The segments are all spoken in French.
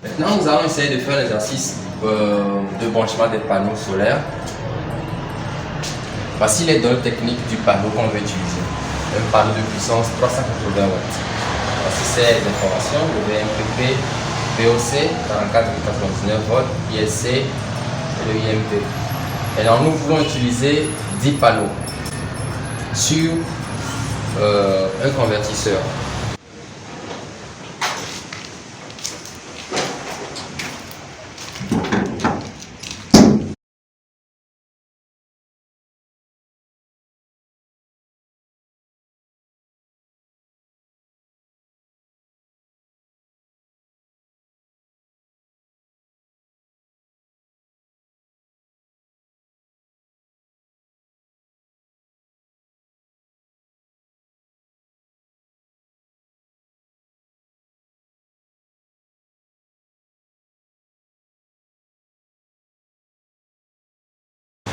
Maintenant, nous allons essayer de faire l'exercice de branchement des panneaux solaires. Voici les données techniques du panneau qu'on veut utiliser. Un panneau de puissance 380 watts. Voici ces informations, le VMPP, VOC, 44,99 volts, ISC et le IMP. Maintenant, nous voulons utiliser 10 panneaux sur un convertisseur.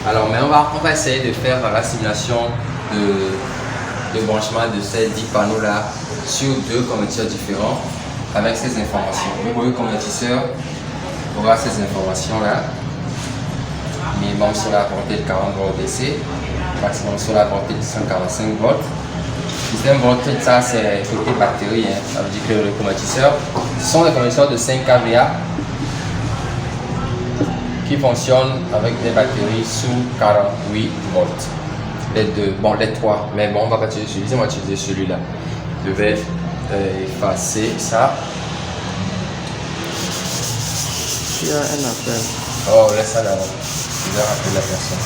Alors, mais on va essayer de faire la simulation de branchement de ces 10 panneaux-là sur deux convertisseurs différents avec ces informations. Le premier convertisseur aura ces informations-là. Minimum sur la portée de 40 volts DC, maximum sur la portée de 145 volts. Système voltage, ça c'est côté batterie, hein. Ça veut dire que le convertisseur, ce sont des convertisseurs de 5 kVA qui fonctionnent avec des batteries sous 48 volts. Les deux, bon les trois, mais bon on va pas utiliser celui-ci, on va utiliser celui-là. Je vais effacer ça. Il y a un appel. Oh, laisse ça là-bas. Je vais rappeler la personne.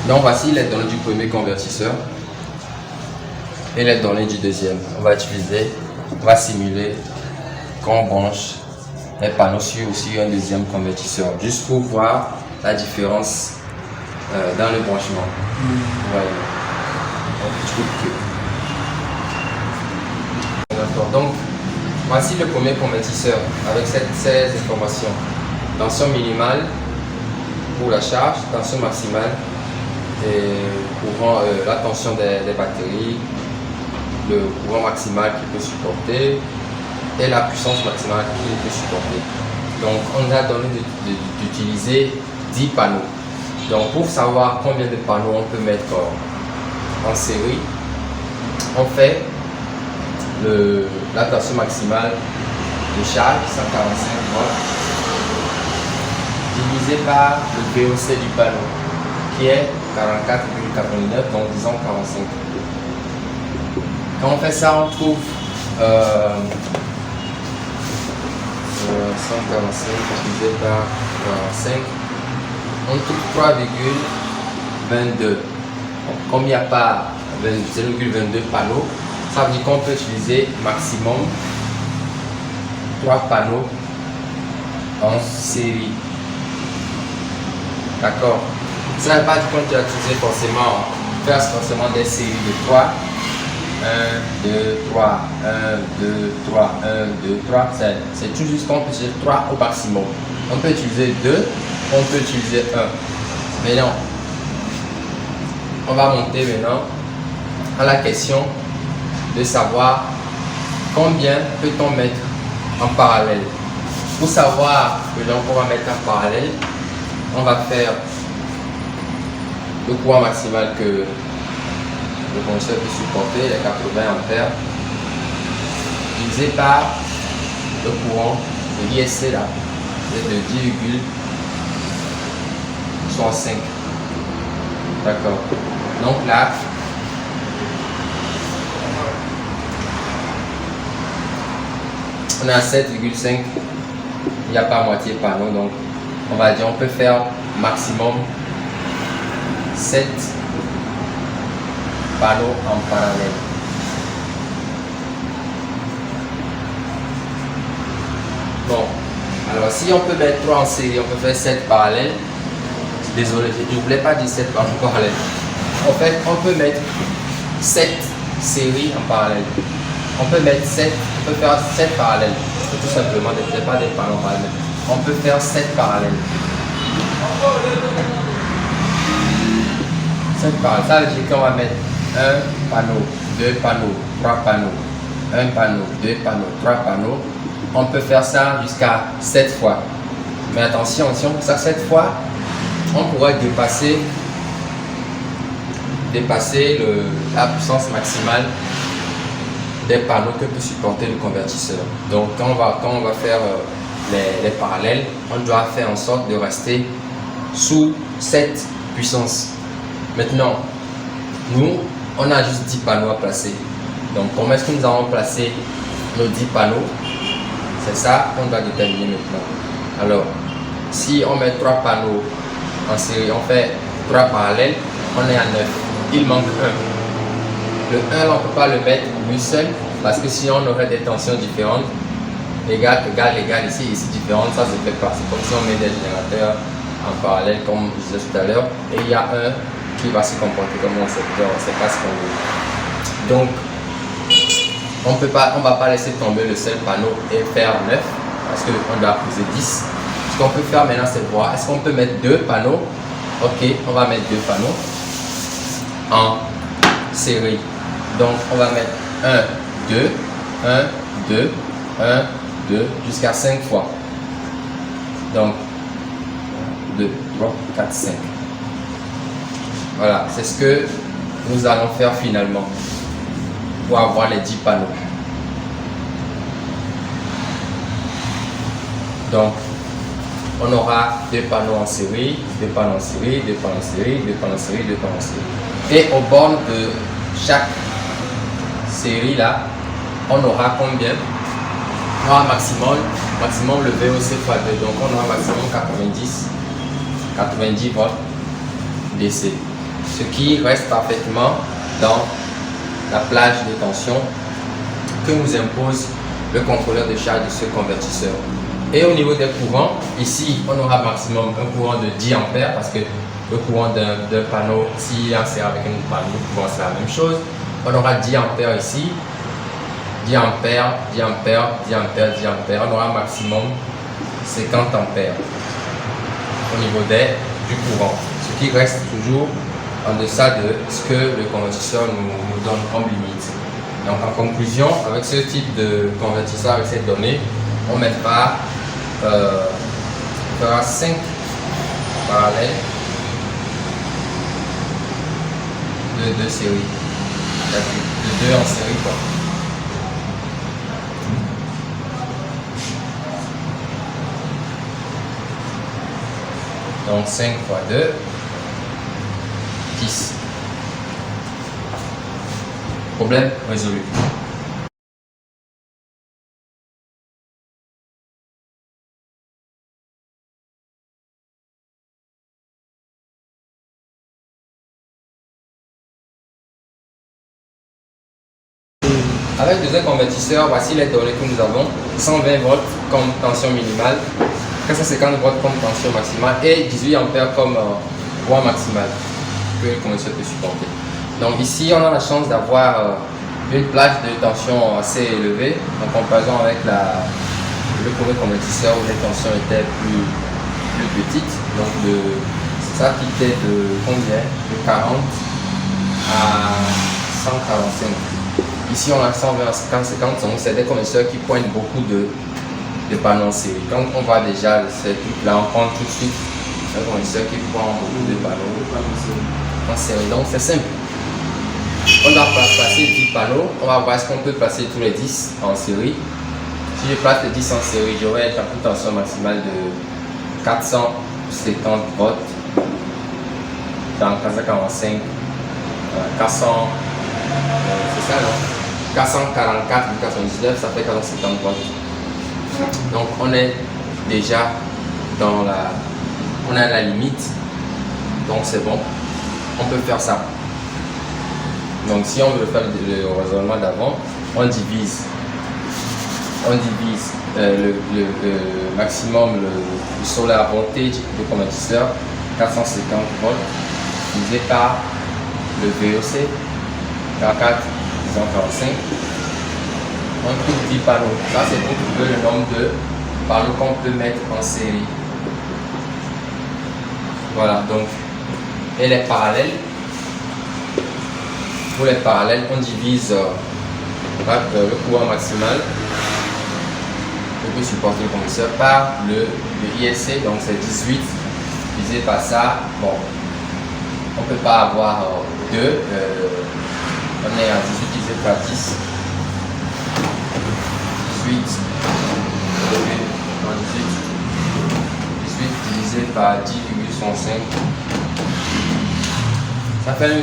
Donc voici les données du premier convertisseur et les données du deuxième. On va simuler qu'on branche les panneaux sur aussi un deuxième convertisseur, juste pour voir la différence dans le branchement. Voilà. D'accord. Donc voici le premier convertisseur avec ces informations. Tension minimale pour la charge, tension maximale pour la tension des batteries, le courant maximal qu'il peut supporter et la puissance maximale qu'il peut supporter. Donc on nous a donné d'utiliser 10 panneaux. Donc pour savoir combien de panneaux on peut mettre en série, on fait la tension maximale de charge 145 volts divisé par le VOC du panneau qui est 44,89, donc disons 45. Quand on fait ça, on trouve 145 divisé par 45, on trouve 3,22. Comme il n'y a pas 0,22 panneaux, ça veut dire qu'on peut utiliser maximum 3 panneaux en série. D'accord? Ça ne veut pas dire qu'on doit utiliser forcément des séries de 3. 1, 2, 3, 1, 2, 3, 1, 2, 3. C'est tout juste qu'on peut utiliser 3 au maximum. On peut utiliser 2, on peut utiliser 1. Maintenant, on va monter maintenant à la question de savoir combien peut-on mettre en parallèle. Pour savoir le nombre qu'on va mettre en parallèle, on va faire le courant maximal que le convertisseur peut supporter, les 80 ampères, divisé par le courant de l'ISC là, c'est de 10,65. D'accord. Donc là, on a 7,5, il n'y a pas moitié panneau, donc on va dire on peut faire maximum 7 panneaux en parallèle. Bon, alors si on peut mettre 3 en série, on peut faire 7 parallèles. Désolé, je ne voulais pas dire 7 panneaux en parallèle. En fait, on peut mettre 7 séries en parallèle. On peut mettre 7, on peut faire 7 parallèles. C'est tout simplement pas des panneaux parallèles. On peut faire 7 parallèles. 7 parallèles. Ça veut dire qu'on va mettre 1 panneau, 2 panneaux, 3 panneaux, 1 panneau, 2 panneaux, 3 panneaux, on peut faire ça jusqu'à 7 fois. Mais attention, si on fait ça 7 fois, on pourrait dépasser la puissance maximale des panneaux que peut supporter le convertisseur. Donc quand on va faire les parallèles, on doit faire en sorte de rester sous cette puissance. Maintenant, nous, on a juste 10 panneaux à placer. Donc comment est-ce que nous allons placer nos 10 panneaux? C'est ça qu'on doit déterminer maintenant. Alors, si on met 3 panneaux en série, on fait 3 parallèles, on est à 9. Il manque 1. Le 1, on ne peut pas le mettre lui seul parce que sinon on aurait des tensions différentes. Égal, égal, égal, ici différentes, ça se fait pas. C'est comme si on met des générateurs en parallèle, comme je disais tout à l'heure, et il y a un qui va se comporter comme un secteur, c'est pas ce qu'on veut. Donc, on va pas laisser tomber le seul panneau et faire 9 parce qu'on doit poser 10. Ce qu'on peut faire maintenant, c'est voir, est-ce qu'on peut mettre 2 panneaux? Ok, on va mettre 2 panneaux en série. Donc, on va mettre 1, 2, 1, 2, 1, 2, jusqu'à 5 fois. Donc, 2, 3, 4, 5. Voilà, c'est ce que nous allons faire finalement pour avoir les 10 panneaux. Donc, on aura 2 panneaux en série, 2 panneaux en série, 2 panneaux en série, 2 panneaux en série, 2 panneaux en série. Et au bord de chaque série là, on aura combien? On aura maximum le VOC x 2. Donc on aura maximum 90 volts DC. Ce qui reste parfaitement dans la plage de tension que nous impose le contrôleur de charge de ce convertisseur. Et au niveau des courants, ici on aura maximum un courant de 10 ampères parce que le courant d'un panneau, s'il est inséré avec un panneau, c'est la même chose. On aura 10 ampères ici, 10 ampères, 10 ampères, 10 ampères, 10 ampères. On aura maximum 50 ampères au niveau du courant, ce qui reste toujours en deçà de ce que le convertisseur nous donne comme limite. Donc en conclusion, avec ce type de convertisseur, avec cette donnée, on mettra 5 parallèles de 2 séries, de 2 en série quoi. Donc 5 fois 2, 10. Problème résolu. Avec le deuxième convertisseur, voici les données que nous avons. 120 volts comme tension minimale, 450 volts comme tension maximale et 18 ampères comme voie maximale que le convertisseur peut supporter. Donc ici, on a la chance d'avoir une plage de tension assez élevée en comparaison avec le premier convertisseur où les tensions étaient plus petites. Donc ça quittait de combien? De 40 à 145. Ici, on a 120 à 50, donc c'est des convertisseurs qui pointent beaucoup de panneaux en série. Quand on voit déjà ces trucs-là, on prend tout de suite un convertisseur qui prend beaucoup de panneaux en série. Donc c'est simple. On doit placer 10 panneaux. On va voir est-ce qu'on peut placer tous les 10 en série. Si je place les 10 en série, j'aurai une tension maximale de 450 volts dans 445, 400, c'est ça non? 444 ou 419, ça fait 450 volts. Donc on est déjà dans on est à la limite, donc c'est bon, on peut faire ça. Donc si on veut faire le raisonnement d'avant, on divise le maximum, le solar voltage du convertisseur, 450 volts, divisé par le VOC, 44, 145. On trouve 10 panneaux. Ça, c'est pour trouver le nombre de panneaux qu'on peut mettre en série. Voilà, donc, et les parallèles. Pour les parallèles, on divise le courant maximal. Le peut supporter le conducteur par le ISC, donc c'est 18 divisé par ça. Bon, on ne peut pas avoir 2, on est à 18 divisé par 10. 18 divisé par 10,65. Ça fait 1,69.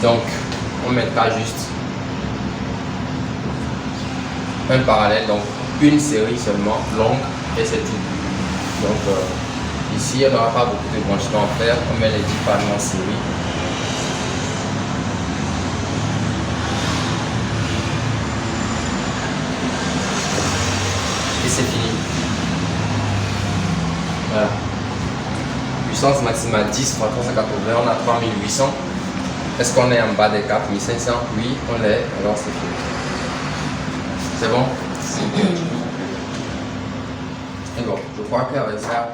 Donc, on mettra juste un parallèle, donc une série seulement longue et c'est tout. Donc, ici, on n'aura pas beaucoup de branchements à faire. On met les 10 panneaux en série. Et c'est fini. Voilà. Puissance maximale 10 fois 380, on a 3800. Est-ce qu'on est en bas des 4500? Oui, on l'est. Alors c'est fini. C'est bon? Et bon, je crois qu'avec ça,